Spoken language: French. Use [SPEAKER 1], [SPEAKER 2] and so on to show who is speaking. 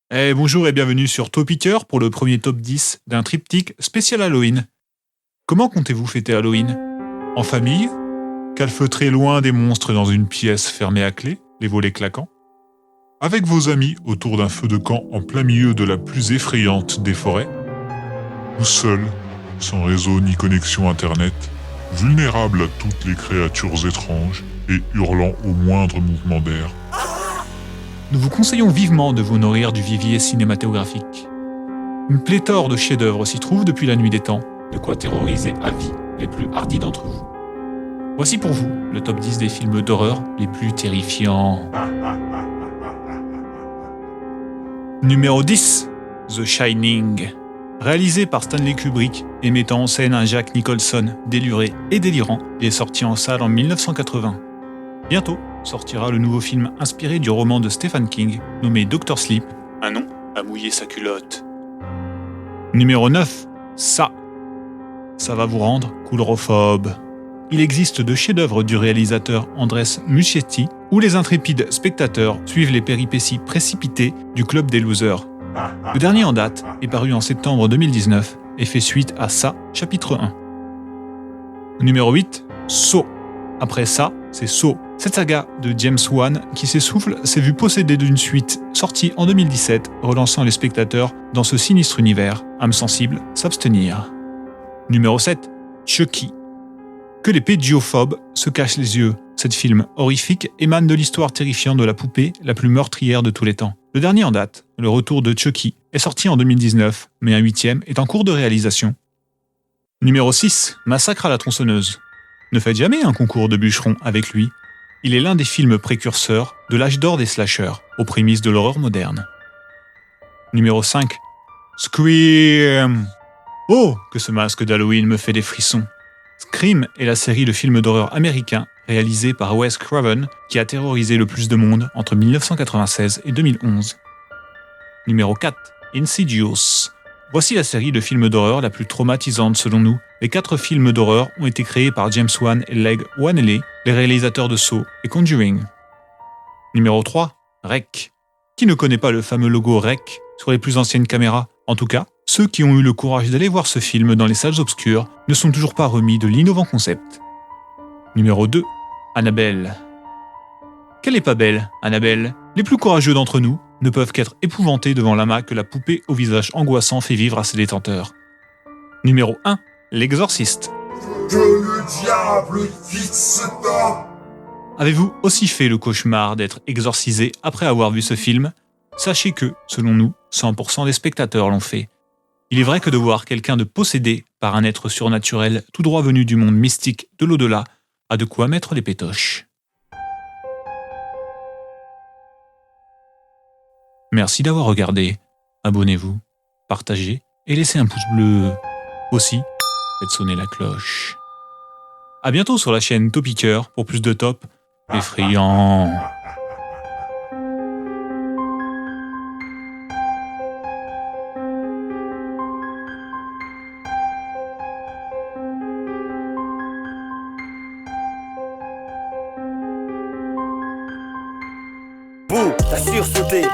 [SPEAKER 1] Bonjour et bienvenue sur Topicker pour le premier top 10 d'un triptyque spécial Halloween. Comment comptez-vous fêter Halloween? En famille? Calfeutré loin des monstres dans une pièce fermée à clé, les volets claquants? Avec vos amis autour d'un feu de camp en plein milieu de la plus effrayante des forêts? Ou seul, sans réseau ni connexion internet, vulnérable à toutes les créatures étranges et hurlant au moindre mouvement d'air? Nous vous conseillons vivement de vous nourrir du vivier cinématographique. Une pléthore de chefs-d'œuvre s'y trouve depuis la nuit des temps, de quoi terroriser à vie les plus hardis d'entre vous. Voici pour vous le top 10 des films d'horreur les plus terrifiants. Numéro 10, The Shining. Réalisé par Stanley Kubrick et mettant en scène un Jack Nicholson déluré et délirant, il est sorti en salle en 1980. Bientôt sortira le nouveau film inspiré du roman de Stephen King, nommé Dr. Sleep, un nom à mouiller sa culotte. Numéro 9, Ça va vous rendre coulrophobe. Il existe deux chefs-d'œuvre du réalisateur Andrés Muschietti, où les intrépides spectateurs suivent les péripéties précipitées du club des losers. Le dernier en date est paru en septembre 2019 et fait suite à Ça, chapitre 1. Numéro 8, Saw. Après ça, c'est Saw. Cette saga de James Wan qui s'essouffle s'est vue possédée d'une suite sortie en 2017, relançant les spectateurs dans ce sinistre univers, âme sensible, s'abstenir. Numéro 7, Chucky. Que les pédiophobes se cachent les yeux. Cet film horrifique émane de l'histoire terrifiante de la poupée la plus meurtrière de tous les temps. Le dernier en date, Le Retour de Chucky, est sorti en 2019, mais un 8e est en cours de réalisation. Numéro 6, Massacre à la tronçonneuse. Ne faites jamais un concours de bûcherons avec lui. Il est l'un des films précurseurs de l'âge d'or des slashers, aux prémices de l'horreur moderne. Numéro 5, Scream. Oh, que ce masque d'Halloween me fait des frissons. Scream est la série de films d'horreur américains réalisée par Wes Craven qui a terrorisé le plus de monde entre 1996 et 2011. Numéro 4, Insidious. Voici la série de films d'horreur la plus traumatisante selon nous. Les 4 films d'horreur ont été créés par James Wan et Leg Wanley, les réalisateurs de Saw et Conjuring. Numéro 3, REC. Qui ne connaît pas le fameux logo REC sur les plus anciennes caméras? En tout cas, ceux qui ont eu le courage d'aller voir ce film dans les salles obscures ne sont toujours pas remis de l'innovant concept. Numéro 2, Annabelle. Qu'elle n'est pas belle, Annabelle. Les plus courageux d'entre nous ne peuvent qu'être épouvantés devant l'amas que la poupée au visage angoissant fait vivre à ses détenteurs. Numéro 1, L'Exorciste.
[SPEAKER 2] Que le diable fixe ta...
[SPEAKER 1] Avez-vous aussi fait le cauchemar d'être exorcisé après avoir vu ce film? Sachez que, selon nous, 100% des spectateurs l'ont fait. Il est vrai que de voir quelqu'un de possédé par un être surnaturel tout droit venu du monde mystique de l'au-delà a de quoi mettre les pétoches. Merci d'avoir regardé. Abonnez-vous, partagez et laissez un pouce bleu. Aussi, faites sonner la cloche. A bientôt sur la chaîne Topicker pour plus de top effrayants.
[SPEAKER 3] Vous, t'as sursauté.